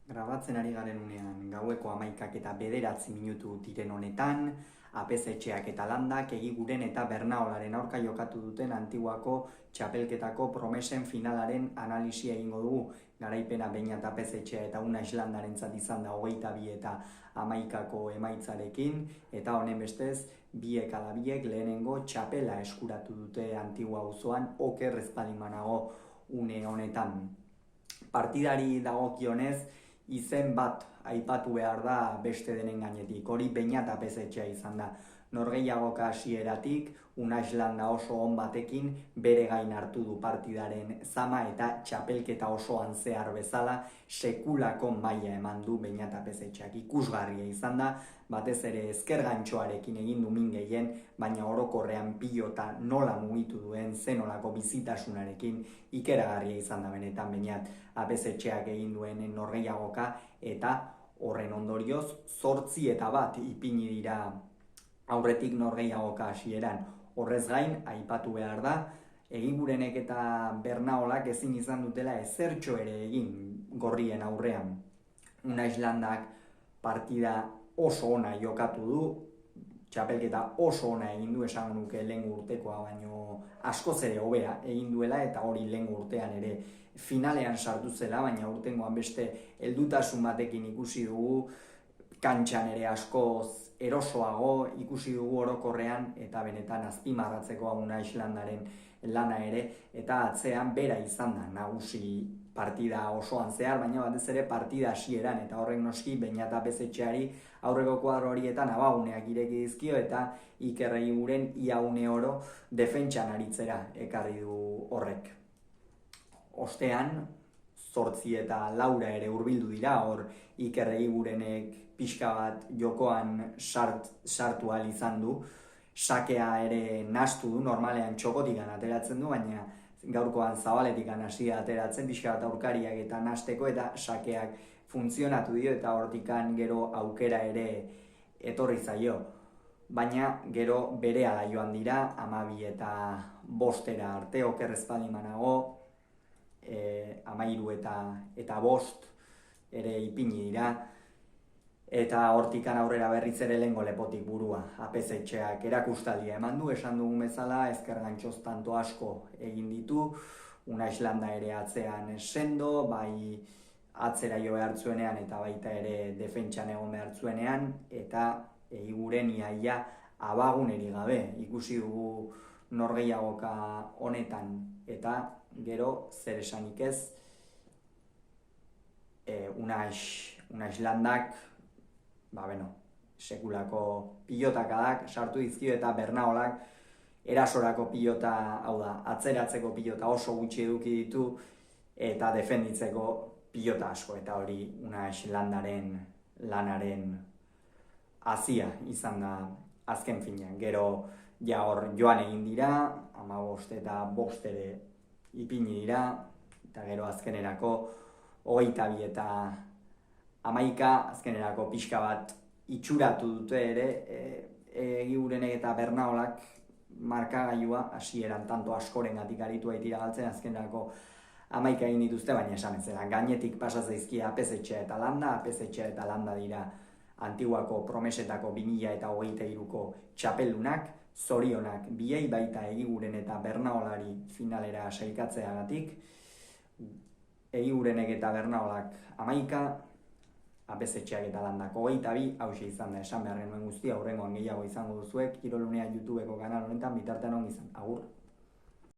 Grabatzen ari garen unean gaueko 11:09 diren honetan, APZ-etxeak eta Landak Egiguren eta Bernaolaren aurka jokatu duten Antiguako txapelketako promesen finalaren analisia egingo dugu. Garaipena Beñat APZ-etxea eta Unai Landarentzat izan da 22 eta 11ko emaitzarekin, eta honen bestez, biek ala biek lehenengo txapela eskuratu dute Antigua auzoan oker ez baldin banago une honetan. Partidari dagokionez, izen bat aipatu behar da beste denen gainetik. Hori Beñat APZ-etxea izan da. Norgehiagoka hasieratik, Unai Landa oso on batekin bere gain hartu du partidaren zama eta txapelketa osoan zehar bezala sekulako maila eman du Beñat APZ-etxeak. Ikusgarria izan da, batez ere ezker gantxoarekin egin du min gehien, baina orokorrean pilota nola mugitu duen, zenolako bizitasunarekin ikeragarria izan da benetan Beñat APZ-etxeak egin duen norgehiagoka, eta horren ondorioz 8-1 ipini dira aurretik norgehiagoka hasieran. Horrez gain, aipatu behar da, Egigurenek eta Bernaolak ezin izan dutela ezertxo ere egin gorrien aurrean. Unai Landak partida oso ona jokatu du, txapelketa oso ona egin du, esan nuke lehen urtekoa, baino askoz ere hobea egin duela, eta hori lehen urtean ere finalean sartu zela, baina urtengoan beste heldutasun batekin ikusi dugu, kantxan ere askoz erosoago ikusi dugu orokorrean, eta benetan azpimarratzeko Unai Landaren lana ere, eta atzean bera izan da nagusi partida osoan zehar, baina batez ere partida hasieran, eta horrek noski Beñat APZ-etxeari aurreko kuadro horietan abaguneak ireki dizkio, eta Iker Egiguren ia une oro defentsan aritzera ekarri du horrek. Ostean, 8 eta 4 ere hurbildu dira, hor Iker Egigurenek pixka bat jokoan sartu ahal izan du, sakea ere nahastu du, normalean txokotikan ateratzen du, baina gaurkoan zabaletikan hasi ateratzen, pixka bat aurkariak eta nahasteko, eta sakeak funtzionatu dio, eta hortikan gero aukera ere etorri zaio. Baina gero berehala joan dira, 12 eta 5 arte, oker ez baldin banago, 13 eta 5 ere ipini dira, eta hortikan aurrera berriz ere lehengo lepotik burua. APZ-etxeak erakustaldia eman du, esan dugun bezala, ezker gantxoz tanto asko egin ditu, Unai Landa ere atzean sendo, bai atzera jo behar zuenean eta baita ere defentsan egon behar zuenean, eta Egiguren iaia abaguneri gabe ikusi dugu norgehiagoka honetan, eta gero zer esanik ez, Unai Landak sekulako pilotakadak sartu dizkio, eta Bernaolak erasorako pilota, hau da, atzeratzeko pilota oso gutxi eduki ditu, eta defenditzeko pilota asko, eta hori Unai Landaren lanaren hazia izan da azken finean. Gero ja hor joan egin dira, 15 eta 5 ere ipini dira, eta gero azkenerako 22 eta 11, azkenerako pixka bat itxuratu dute ere, Egigurenek eta Bernaolak markagailua hasieran tanto askorengatik aritu baitira galtzen, azkenerako 11 egin dituzte, baina esan ez zera, gainetik pasa zaizkia APZ-etxea eta Landa, APZ-etxea eta Landa dira Antiguako promesetako 2023ko txapeldunak, zorionak biei, baita Egiguren eta Bernaolari finalera sailkatzeagatik. Egigurenek eta Bernaolak 11, APZ-etxeak eta Landak 22, hauxe izan da esan behar genuen guztia, hurrengoan gehiago izango duzuek, Kirolunea YouTubeko kanal honetan, bitartean ongi izan, agur!